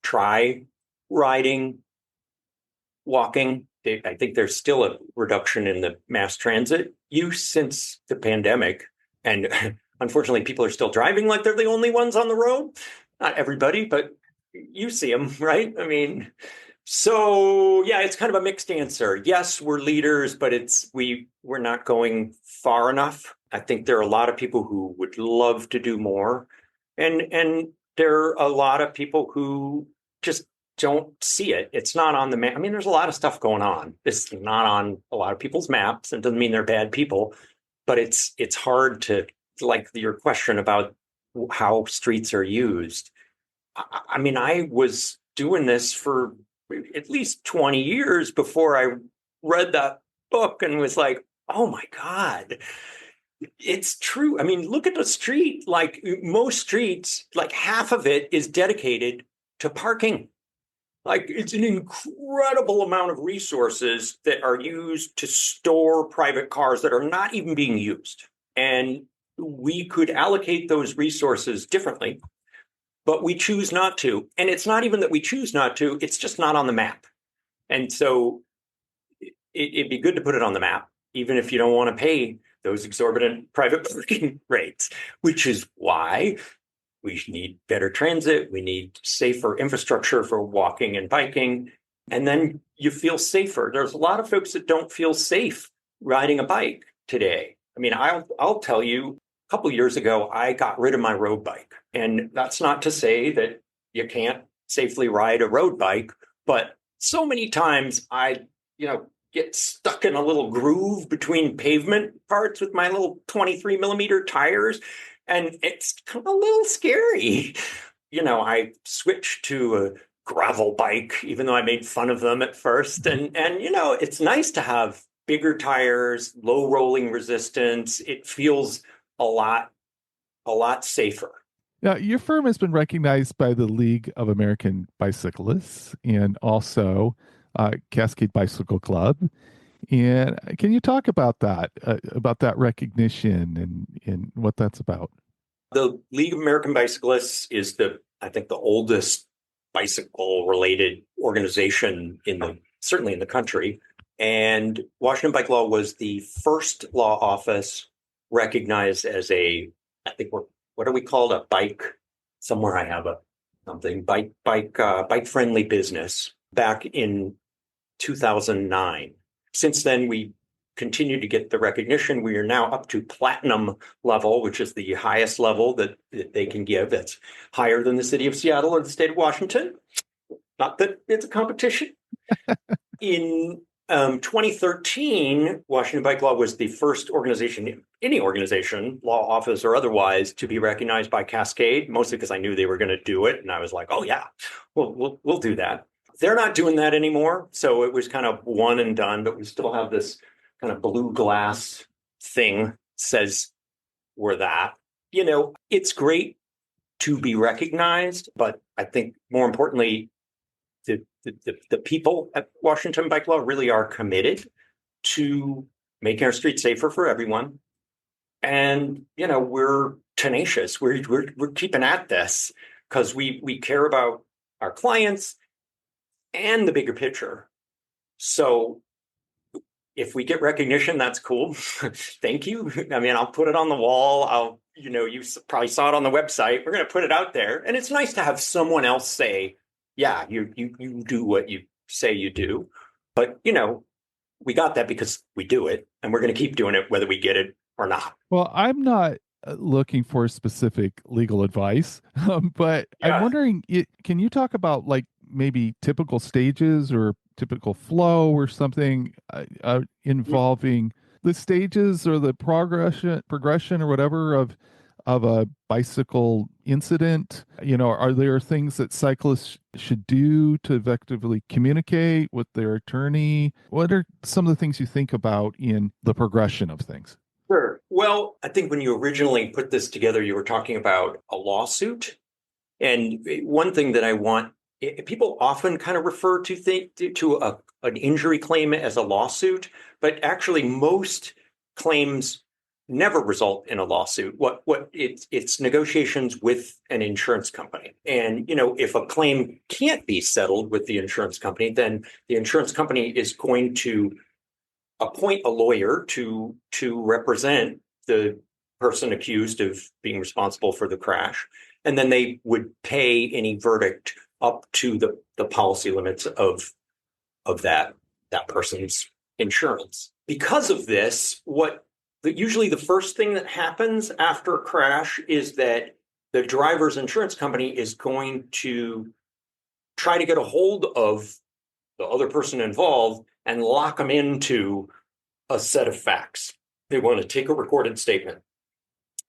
try riding, walking. I think there's still a reduction in the mass transit use since the pandemic. And unfortunately, people are still driving like they're the only ones on the road. Not everybody, but you see them, right? I mean, so yeah, it's kind of a mixed answer. Yes, we're leaders, but we're not going far enough. I think there are a lot of people who would love to do more. And there are a lot of people who just don't see it. It's not on the map. I mean, there's a lot of stuff going on. It's not on a lot of people's maps. It doesn't mean they're bad people, but it's hard to, like your question about how streets are used. I mean, I was doing this for at least 20 years before I read that book and was like, oh my God, it's true. I mean, look at the street. Like most streets, like half of it is dedicated to parking. Like it's an incredible amount of resources that are used to store private cars that are not even being used. And we could allocate those resources differently, but we choose not to. And it's not even that we choose not to, it's just not on the map. And so it'd be good to put it on the map, even if you don't want to pay those exorbitant private parking rates, which is why we need better transit. We need safer infrastructure for walking and biking. And then you feel safer. There's a lot of folks that don't feel safe riding a bike today. I mean, I'll tell you, a couple of years ago, I got rid of my road bike. And that's not to say that you can't safely ride a road bike, but so many times I, get stuck in a little groove between pavement parts with my little 23 millimeter tires. And it's kind of a little scary. I switched to a gravel bike, even though I made fun of them at first. And it's nice to have bigger tires, low rolling resistance. It feels a lot safer. Now, your firm has been recognized by the League of American Bicyclists and also Cascade Bicycle Club. And can you talk about that recognition and what that's about? The League of American Bicyclists is I think the oldest bicycle related organization certainly in the country. And Washington Bike Law was the first law office recognized as I think what are we called? A bike, somewhere I have something, bike friendly business back in 2009. Since then, we continue to get the recognition. We are now up to platinum level, which is the highest level that they can give. That's higher than the city of Seattle or the state of Washington. Not that it's a competition. In 2013, Washington Bike Law was the first organization, any organization, law office or otherwise, to be recognized by Cascade, mostly because I knew they were going to do it. And I was like, oh, yeah, we'll do that. They're not doing that anymore. So it was kind of one and done, but we still have this kind of blue glass thing says we're that. It's great to be recognized, but I think more importantly, the people at Washington Bike Law really are committed to making our streets safer for everyone. And, we're tenacious. We're keeping at this because we care about our clients and the bigger picture. So if we get recognition, that's cool. Thank you. I mean, I'll put it on the wall. You probably saw it on the website. We're going to put it out there. And it's nice to have someone else say, yeah, you do what you say you do. But, we got that because we do it and we're going to keep doing it, whether we get it or not. Well, I'm not looking for specific legal advice, but yeah. I'm wondering, can you talk about like maybe typical stages or typical flow or something involving the stages or the progression or whatever of a bicycle incident? Are there things that cyclists should do to effectively communicate with their attorney? What are some of the things you think about in the progression of things? Sure. Well, I think when you originally put this together, you were talking about a lawsuit. And one thing that people often kind of refer to an injury claim as a lawsuit, but actually most claims never result in a lawsuit. It's negotiations with an insurance company. And, if a claim can't be settled with the insurance company, then the insurance company is going to appoint a lawyer to represent the person accused of being responsible for the crash. And then they would pay any verdict up to the policy limits of that person's insurance. Because of this, usually the first thing that happens after a crash is that the driver's insurance company is going to try to get a hold of the other person involved and lock them into a set of facts. They want to take a recorded statement.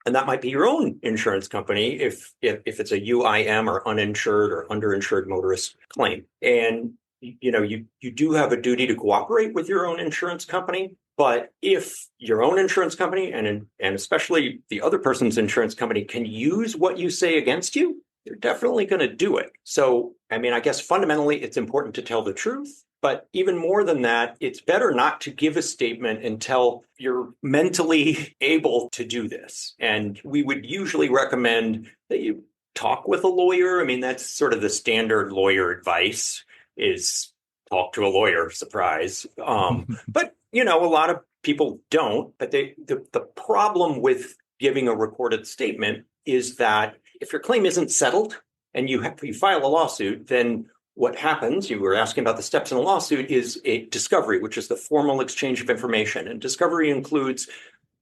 And that might be your own insurance company if it's a UIM or uninsured or underinsured motorist claim. And you do have a duty to cooperate with your own insurance company. But if your own insurance company and especially the other person's insurance company can use what you say against you, they're definitely going to do it. So, I guess fundamentally, it's important to tell the truth. But even more than that, it's better not to give a statement until you're mentally able to do this. And we would usually recommend that you talk with a lawyer. That's sort of the standard lawyer advice is talk to a lawyer, surprise. But, a lot of people don't. But the problem with giving a recorded statement is that if your claim isn't settled and you file a lawsuit, then what happens, you were asking about the steps in a lawsuit, is a discovery, which is the formal exchange of information. And discovery includes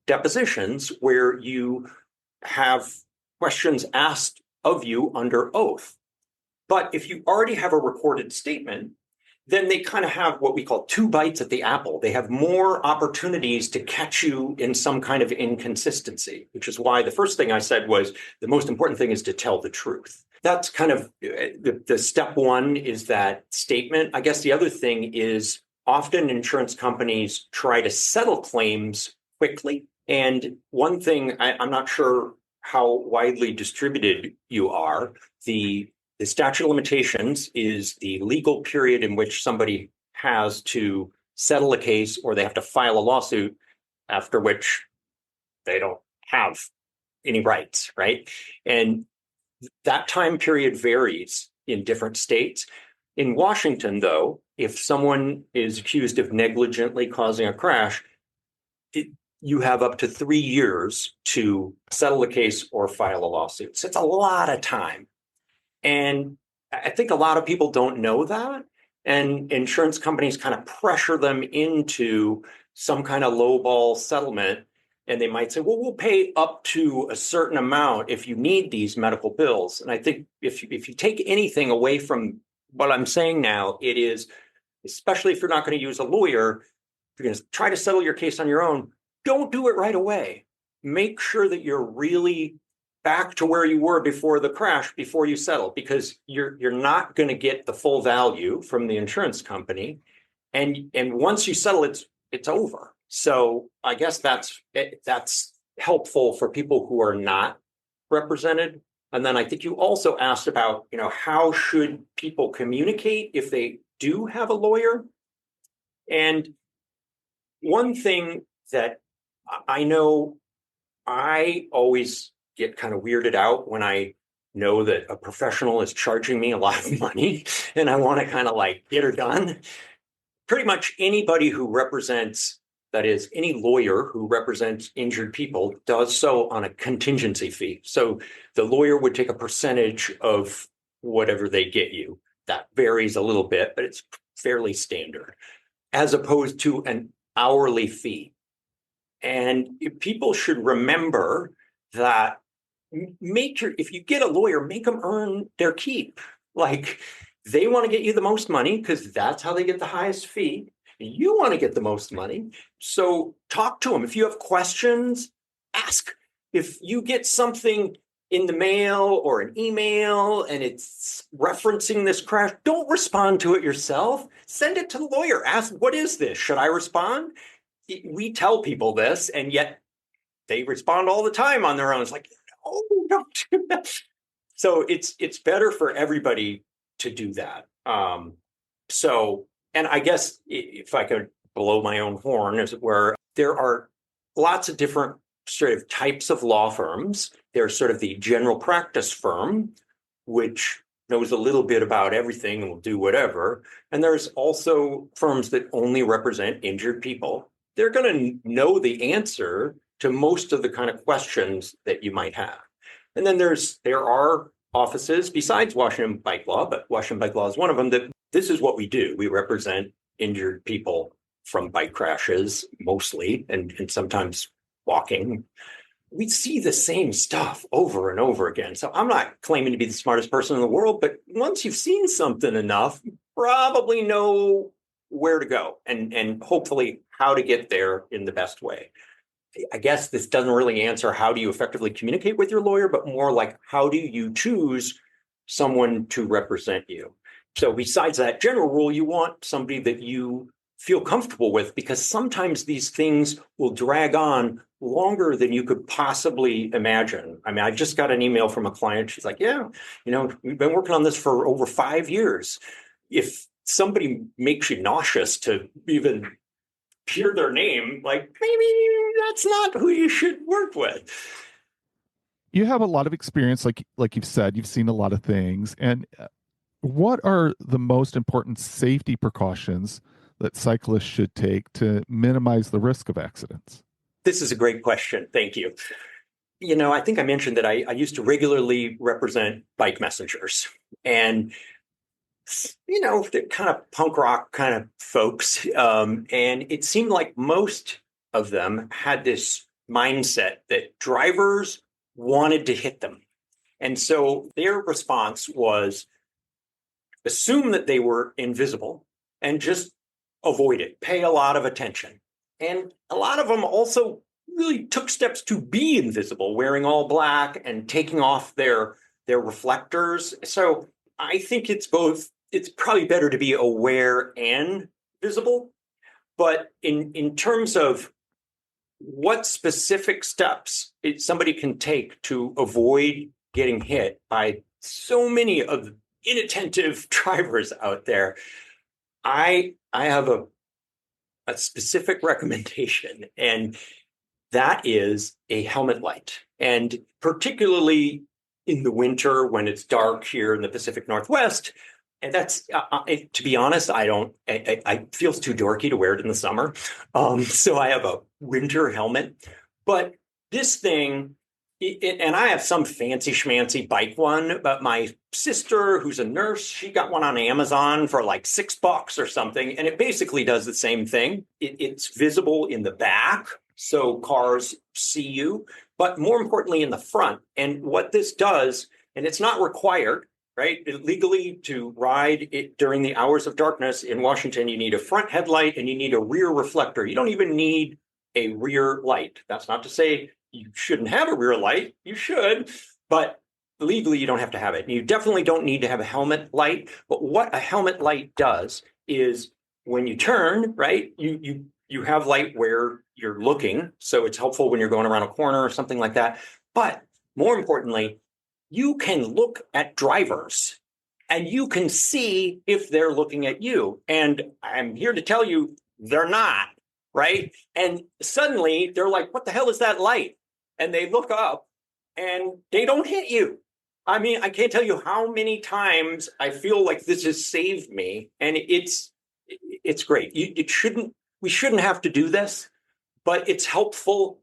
depositions where you have questions asked of you under oath. But if you already have a recorded statement, then they kind of have what we call 2 bites at the apple. They have more opportunities to catch you in some kind of inconsistency, which is why the first thing I said was the most important thing is to tell the truth. That's kind of the step one is that statement. I guess the other thing is often insurance companies try to settle claims quickly. And one thing, I'm not sure how widely distributed you are, the statute of limitations is the legal period in which somebody has to settle a case or they have to file a lawsuit, after which they don't have any rights, right? And that time period varies in different states. In Washington, though, if someone is accused of negligently causing a crash, you have up to 3 years to settle a case or file a lawsuit. So it's a lot of time. And I think a lot of people don't know that. And insurance companies kind of pressure them into some kind of lowball settlement. And they might say, well, we'll pay up to a certain amount if you need these medical bills. And I think if you take anything away from what I'm saying now, it is, especially if you're not going to use a lawyer, if you're going to try to settle your case on your own, don't do it right away. Make sure that you're really back to where you were before the crash, before you settle, because you're not going to get the full value from the insurance company. And once you settle, it's over. So I guess that's helpful for people who are not represented. And then I think you also asked about, how should people communicate if they do have a lawyer? And one thing that I know, I always get kind of weirded out when I know that a professional is charging me a lot of money and I want to kind of get her done. Pretty much anybody who represents, that is, any lawyer who represents injured people does so on a contingency fee. So the lawyer would take a percentage of whatever they get you. That varies a little bit, but it's fairly standard, as opposed to an hourly fee. And people should remember that if you get a lawyer, make them earn their keep. They want to get you the most money because that's how they get the highest fee. You want to get the most money. So talk to them. If you have questions, ask. If you get something in the mail or an email and it's referencing this crash, don't respond to it yourself. Send it to the lawyer. Ask, what is this? Should I respond? We tell people this, and yet they respond all the time on their own. It's oh, don't do that. So it's better for everybody to do that. And I guess if I could blow my own horn, as it were, there are lots of different sort of types of law firms. There's sort of the general practice firm, which knows a little bit about everything and will do whatever. And there's also firms that only represent injured people. They're going to know the answer to most of the kind of questions that you might have. And then there are offices besides Washington Bike Law, but Washington Bike Law is one of them, that this is what we do. We represent injured people from bike crashes mostly, and sometimes walking. we see the same stuff over and over again. So I'm not claiming to be the smartest person in the world, but once you've seen something enough, you probably know where to go and hopefully how to get there in the best way. I guess this doesn't really answer how do you effectively communicate with your lawyer, but more like how do you choose someone to represent you? So besides that general rule, you want somebody that you feel comfortable with, because sometimes these things will drag on longer than you could possibly imagine. I mean, I just got an email from a client. She's like, yeah, we've been working on this for over 5 years. If somebody makes you nauseous to even hear their name, like maybe that's not who you should work with. You have a lot of experience, like you've said, you've seen a lot of things. And what are the most important safety precautions that cyclists should take to minimize the risk of accidents? This is a great question. Thank you. I think I mentioned that I used to regularly represent bike messengers, and they're kind of punk rock kind of folks. And it seemed like most of them had this mindset that drivers wanted to hit them. And so their response was assume that they were invisible and just avoid it, pay a lot of attention. And a lot of them also really took steps to be invisible, wearing all black and taking off their reflectors. So I think it's both. It's probably better to be aware and visible. But in terms of what specific steps somebody can take to avoid getting hit by so many of the inattentive drivers out there, I have a specific recommendation, and that is a helmet light. And particularly in the winter when it's dark here in the Pacific Northwest, and that's to be honest, I feels too dorky to wear it in the summer. So I have a winter helmet, but this thing, and I have some fancy schmancy bike one, but my sister, who's a nurse, she got one on Amazon for like $6 or something. And it basically does the same thing. It's visible in the back, so cars see you, but more importantly in the front. And what this does, and it's not required, right? Legally, to ride it during the hours of darkness in Washington, you need a front headlight and you need a rear reflector. You don't even need a rear light. That's not to say you shouldn't have a rear light. You should, but legally you don't have to have it. And you definitely don't need to have a helmet light. But what a helmet light does is when you turn, right, you have light where you're looking. So it's helpful when you're going around a corner or something like that. But more importantly, you can look at drivers and you can see if they're looking at you. And I'm here to tell you they're not, right? And suddenly they're like, what the hell is that light? And they look up and they don't hit you. I mean, I can't tell you how many times I feel like this has saved me. And it's great. We shouldn't have to do this, but it's helpful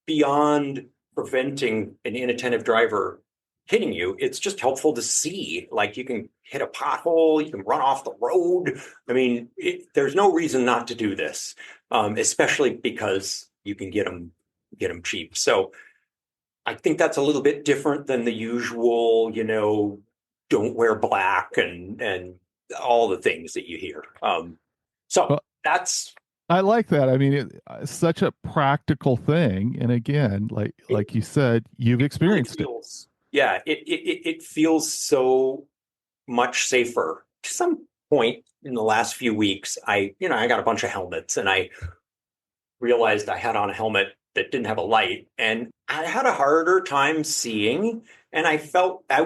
beyond preventing an inattentive driver hitting you. It's just helpful to see, like you can hit a pothole, you can run off the road. I mean, there's no reason not to do this, especially because you can get them cheap. So I think that's a little bit different than the usual, don't wear black and all the things that you hear. So that's. I like that. I mean, it's such a practical thing. And again, like you said, you've experienced it. Yeah, it feels so much safer. To some point in the last few weeks, I got a bunch of helmets and I realized I had on a helmet that didn't have a light and I had a harder time seeing. And I felt I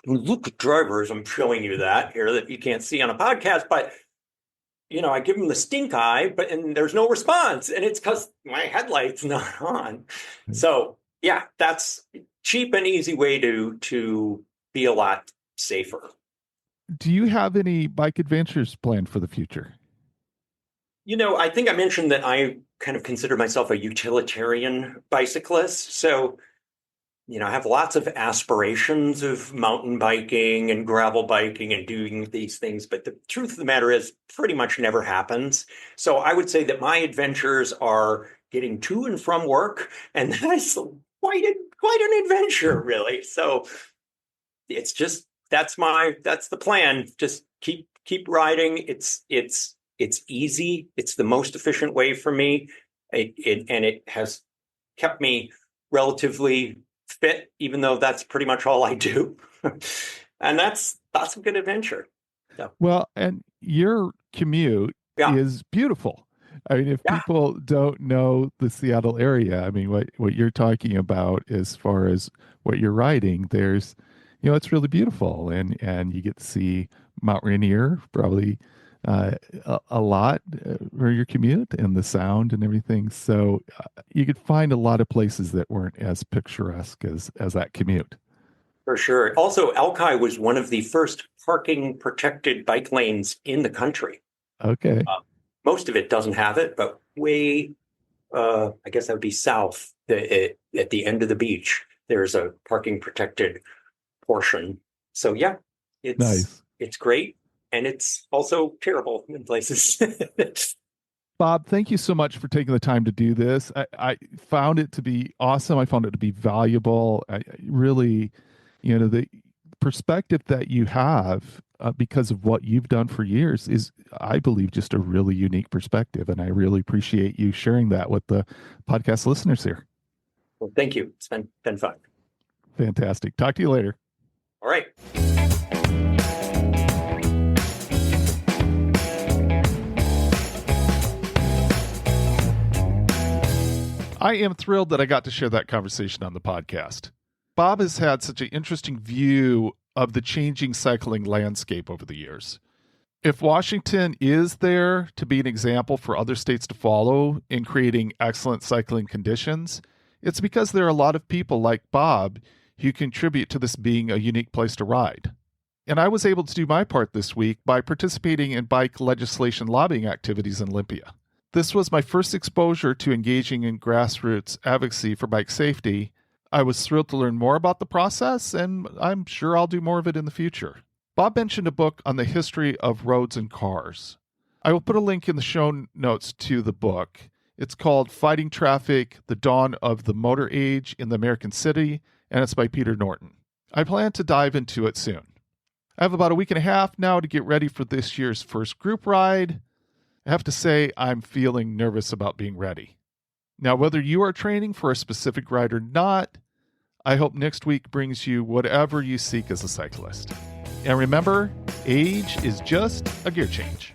look at drivers. I'm showing you that here that you can't see on a podcast, but I give them the stink eye, and there's no response. And it's because my headlight's not on. So yeah, that's cheap and easy way to be a lot safer. Do you have any bike adventures planned for the future? I think I mentioned that I kind of consider myself a utilitarian bicyclist. So, I have lots of aspirations of mountain biking and gravel biking and doing these things. But the truth of the matter is pretty much never happens. So I would say that my adventures are getting to and from work, and that's quite an adventure, really. So it's just that's the plan. Just keep riding. It's easy. It's the most efficient way for me. It has kept me relatively fit, even though that's pretty much all I do. And that's a good adventure. So, Well, and your commute yeah, is beautiful. I mean, if yeah, people don't know the Seattle area, I mean, what you're talking about as far as what you're riding, there's, it's really beautiful, and you get to see Mount Rainier probably a lot for your commute and the sound and everything. So you could find a lot of places that weren't as picturesque as that commute. for sure. Also, Alki was one of the first parking protected bike lanes in the country. Okay. Most of it doesn't have it, but I guess that would be south at the end of the beach. There's a parking protected portion. So yeah, Nice. it's great, and it's also terrible in places. Bob, thank you so much for taking the time to do this. I found it to be awesome. I found it to be valuable. I really, the perspective that you have because of what you've done for years is, I believe, just a really unique perspective. And I really appreciate you sharing that with the podcast listeners here. Well, thank you. It's been fun. Fantastic. Talk to you later. All right. I am thrilled that I got to share that conversation on the podcast. Bob has had such an interesting view of the changing cycling landscape over the years. If Washington is there to be an example for other states to follow in creating excellent cycling conditions, it's because there are a lot of people like Bob who contribute to this being a unique place to ride. And I was able to do my part this week by participating in bike legislation lobbying activities in Olympia. This was my first exposure to engaging in grassroots advocacy for bike safety. I was thrilled to learn more about the process, and I'm sure I'll do more of it in the future. Bob mentioned a book on the history of roads and cars. I will put a link in the show notes to the book. It's called Fighting Traffic, The Dawn of the Motor Age in the American City, and it's by Peter Norton. I plan to dive into it soon. I have about a week and a half now to get ready for this year's first group ride. I have to say, I'm feeling nervous about being ready. Now, whether you are training for a specific ride or not, I hope next week brings you whatever you seek as a cyclist. And remember, age is just a gear change.